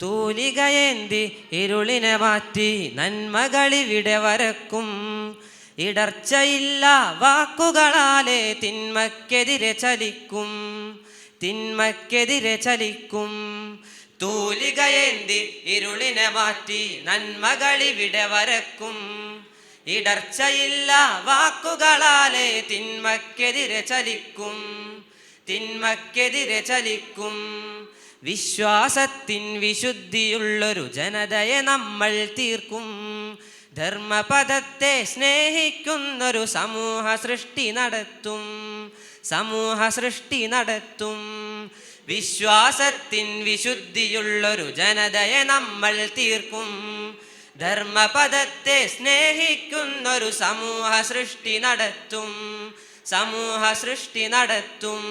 തൂലികയേന്തി ഇരുളിനെ മാറ്റി നന്മകളിവിടെ വരക്കും. ഇടർച്ചയില്ല വാക്കുകളാലെ തിന്മക്കെതിരെ ചലിക്കും, തിന്മക്കെതിരെ ചലിക്കും. തൂലികയേന്തി ഇരുളിനെ മാറ്റി നന്മകളിവിടെ വരക്കും. ഇടർച്ചയില്ല വാക്കുകളാലെ തിന്മക്കെതിരെ ചലിക്കും, തിന്മക്കെതിരെ ചലിക്കും. വിശ്വാസത്തിൻ വിശുദ്ധിയുള്ളൊരു ജനതയെ നമ്മൾ തീർക്കും. ധർമ്മപദത്തെ സ്നേഹിക്കുന്നൊരു സമൂഹ സൃഷ്ടി നടത്തും, സമൂഹ സൃഷ്ടി നടത്തും. വിശ്വാസത്തിൻ വിശുദ്ധിയുള്ളൊരു ജനതയെ നമ്മൾ തീർക്കും. ധർമ്മപദത്തെ സ്നേഹിക്കുന്നൊരു സമൂഹ സൃഷ്ടി നടത്തും, സമൂഹ സൃഷ്ടി നടത്തും.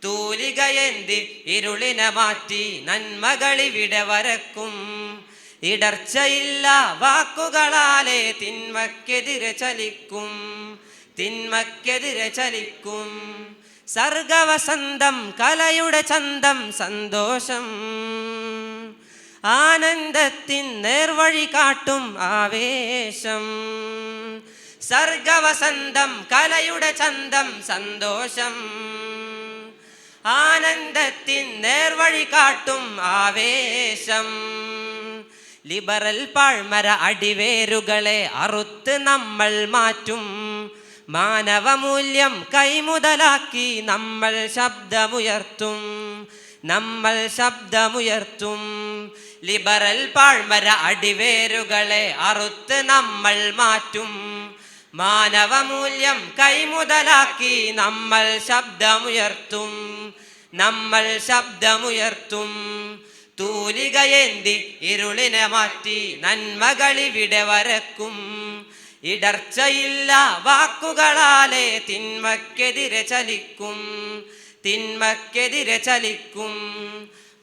തൂലികയേന്തി ഇരുളിനെ മാറ്റി നന്മകളിവിടെ വരക്കും. ഇടർച്ചയില്ല വാക്കുകളാലെ തിന്മക്കെതിരെ ചലിക്കും, തിന്മക്കെതിരെ ചലിക്കും. സർഗവസന്തം കലയുടെ ചന്തം സന്തോഷം, ആനന്ദത്തിൻ നേർവഴി കാട്ടും ആവേശം. സർഗവസന്തം കലയുടെ ചന്തം സന്തോഷം, ആനന്ദത്തിൻ നേർവഴി കാട്ടും ആവേശം. ലിബറൽ പാഴ്മര അടിവേരുകളെ അറുത്ത് നമ്മൾ മാറ്റും. മാനവമൂല്യം കൈമുതലാക്കി നമ്മൾ ശബ്ദമുയർത്തും, നമ്മൾ ശബ്ദമുയർത്തും. ലിബറൽ പാഴ്മര അടിവേരുകളെ അറുത്ത് നമ്മൾ മാറ്റും. മാനവമൂല്യം കൈമുതലാക്കി നമ്മൾ ശബ്ദമുയർത്തും, നമ്മൾ ശബ്ദമുയർത്തും. തൂലികയേന്തി ഇരുളിനെ മാറ്റി നന്മകളിവിടെ വരക്കും. ഇടർച്ചയില്ല വാക്കുകളാലെ തിന്മക്കെതിരെ ചലിക്കും, തിന്മക്കെതിരെ ചലിക്കും.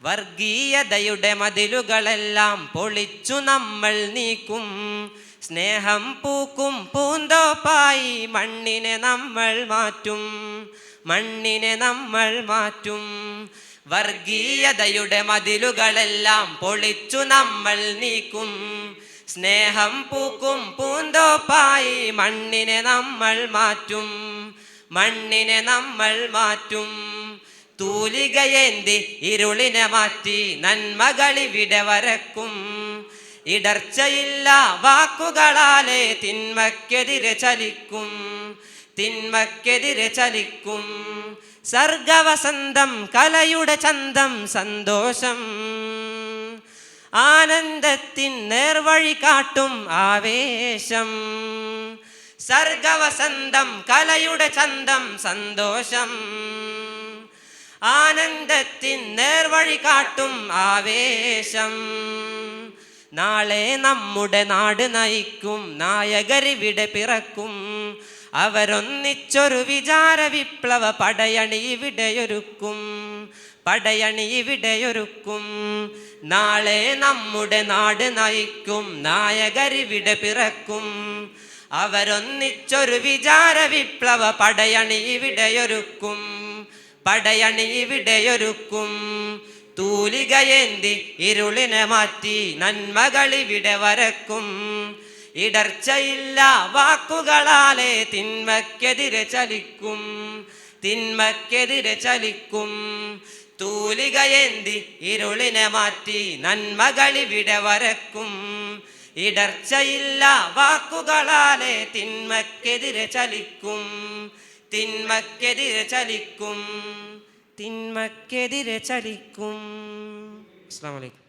വർഗീയതയുടെ മതിലുകളെല്ലാം പൊളിച്ചു നമ്മൾ നീക്കും. സ്നേഹം പൂക്കും പൂന്തോപ്പായി മണ്ണിനെ നമ്മൾ മാറ്റും, മണ്ണിനെ നമ്മൾ മാറ്റും. വർഗീയതയുടെ മതിലുകളെല്ലാം പൊളിച്ചു നമ്മൾ നീക്കും. സ്നേഹം പൂക്കും പൂന്തോപ്പായി മണ്ണിനെ നമ്മൾ മാറ്റും, മണ്ണിനെ നമ്മൾ മാറ്റും. തൂലികയേന്തി ഇരുളിനെ മാറ്റി നന്മകളിവിടെ വരക്കും. ഇടർച്ചയില്ല വാക്കുകളാലെ തിന്മക്കെതിരെ ചലിക്കും, തിന്മക്കെതിരെ ചലിക്കും. സർഗവസന്തം കലയുടെ ചന്തം സന്തോഷം, ആനന്ദത്തിൻ നേർവഴി കാട്ടും ആവേശം. സർഗവസന്തം കലയുടെ ചന്തം സന്തോഷം, ആനന്ദത്തിൻ നേർവഴി കാട്ടും ആവേശം. നാളെ നമ്മുടെ നാട് നയിക്കും നായകരിവിടെ പിറക്കും. അവരൊന്നിച്ചൊരു വിചാര വിപ്ലവ പടയണി ഇവിടെയൊരുക്കും, പടയണി ഇവിടെയൊരുക്കും. നാളെ നമ്മുടെ നാട് നയിക്കും നായകരിവിടെ പിറക്കും. അവരൊന്നിച്ചൊരു വിചാര വിപ്ലവ പടയണി ഇവിടെയൊരുക്കും, പടയണി ഇവിടെയൊരുക്കും. തൂലികയേന്തി ഇരുളിനെ മാറ്റി നന്മകളിവിടെ വരക്കും. ഇടർച്ചയില്ല വാക്കുകളാലെ തിന്മക്കെതിരെ ചലിക്കും, തിന്മക്കെതിരെ ചലിക്കും. തൂലികയേന്തി ഇരുളിനെ മാറ്റി നന്മകളിവിടെ വരക്കും. ഇടർച്ചയില്ല വാക്കുകളാലെ തിന്മക്കെതിരെ ചലിക്കും, തിന്മക്കെതിരെ ചലിക്കും, തിന്മക്കെതിരെ ചലിക്കും. അസ്സലാമു അലൈക്കും.